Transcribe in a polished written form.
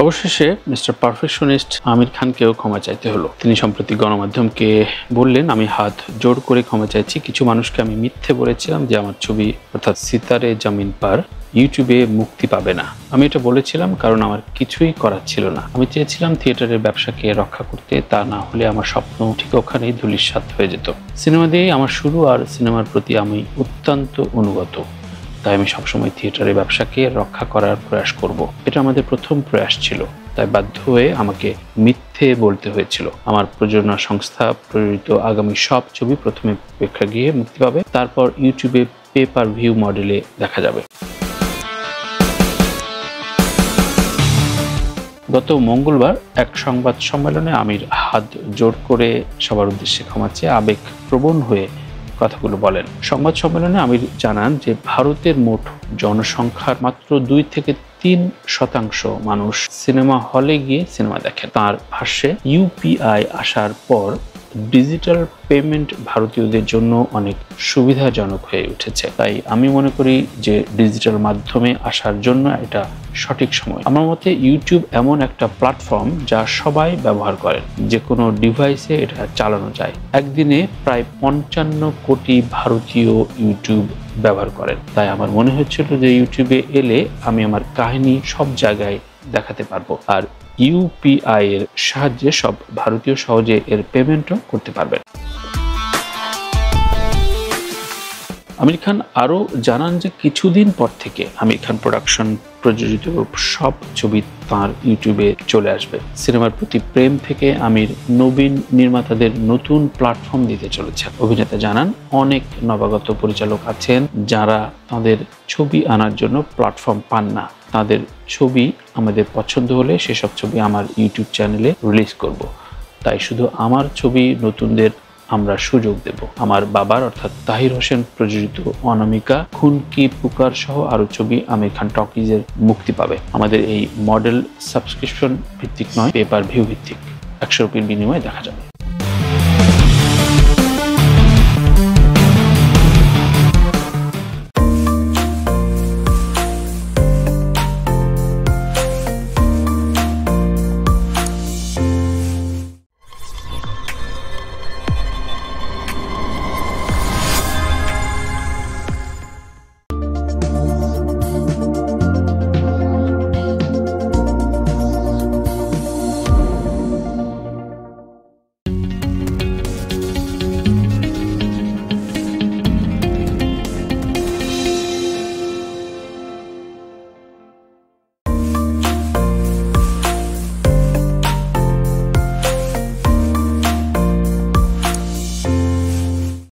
অবশেষে mister perfectionist আমির খানকেও ক্ষমা চাইতে হলো। তিনি সম্প্রতি গণমাধ্যমকে বললেন, আমি হাত জোড় করে ক্ষমা চাইছি। কিছু মানুষকে আমি মিথ্যে বলেছিলাম যে আমার ছবি অর্থাৎ সিতারে জামিন পার ইউটিউবে মুক্তি পাবে না। আমি এটা বলেছিলাম কারণ আমার কিছুই করার ছিল না। আমি চেয়েছিলাম থিয়েটারের ব্যবসাকে রক্ষা করতে, তা না হলে আমার স্বপ্ন ঠিক ওখানেই ধূলিসাৎ হয়ে যেত। সিনেমা দিয়েই আমার শুরু, আর সিনেমার প্রতি আমি অত্যন্ত অনুগত। তাই আমি সবসময় থিয়েটারের ব্যবসাকে রক্ষা করার প্রয়াস করব। এটা আমাদের প্রথম প্রয়াস ছিল, তাই বাধ্য হয়ে আমাকে মিথ্যে বলতে হয়েছিল। আমার প্রযোজনা সংস্থা প্রযোজিত আগামী সব ছবি প্রথমে প্রেক্ষাগৃহে মুক্তি পাবে, তারপর ইউটিউবে পে পার ভিউ মডেলে দেখা যাবে। গত মঙ্গলবার এক সংবাদ সম্মেলনে আমির হাত জোড় করে সবার উদ্দেশ্যে ক্ষমা চেয়ে আবেগপ্রবণ হয়ে কথাগুলো বলেন। সংবাদ সম্মেলনে আমির জানান যে ভারতের মোট জনসংখ্যার মাত্র 2-3% মানুষ সিনেমা হলে গিয়ে সিনেমা দেখেন। তার ভাষ্যে ইউপিআই আসার পর ডিজিটাল পেমেন্ট ভারতীয়দের জন্য অনেক সুবিধাজনক হয়ে উঠেছে। তাই আমি মনে করি যে ডিজিটাল মাধ্যমে আসার জন্য এটা সঠিক সময়। আমার মতে ইউটিউব এমন একটা প্ল্যাটফর্ম যা সবাই ব্যবহার করেন, যে কোনো ডিভাইসে এটা চালানো যায়। একদিনে প্রায় 55 কোটি ভারতীয় ইউটিউব ব্যবহার করেন। তাই আমার মনে হচ্ছিল যে ইউটিউবে এলে আমি আমার কাহিনী সব জায়গায় দেখাতে পারবো, আর ইউপিআই এর সাহায্যে সব ভারতীয় সহজে এর পেমেন্টও করতে পারবেন। আমির খান আরও জানান যে কিছুদিন পর থেকে আমির খান প্রোডাকশন প্রযোজিত সব ছবি তাঁর ইউটিউবে চলে আসবে। সিনেমার প্রতি প্রেম থেকে আমির নবীন নির্মাতাদের নতুন প্ল্যাটফর্ম দিতে চলেছে। অভিনেতা জানান, অনেক নবাগত পরিচালক আছেন যারা তাদের ছবি আনার জন্য প্ল্যাটফর্ম পান না। তাদের ছবি আমাদের পছন্দ হলে সেসব ছবি আমার ইউটিউব চ্যানেলে রিলিজ করব। তাই শুধু আমার ছবি নতুনদের আমরা সুযোগ দেব। আমার বাবার অর্থাৎ তাহির হোসেন প্রযোজিত অনামিকা, খুন কি পুকার সহ আরো ছবি আমির খান টকিজের মুক্তি পাবে। আমাদের এই মডেল সাবস্ক্রিপশন ভিত্তিক নয়, পে পার ভিউ ভিত্তিক। 100 রুপির বিনিময়ে দেখা যাবে।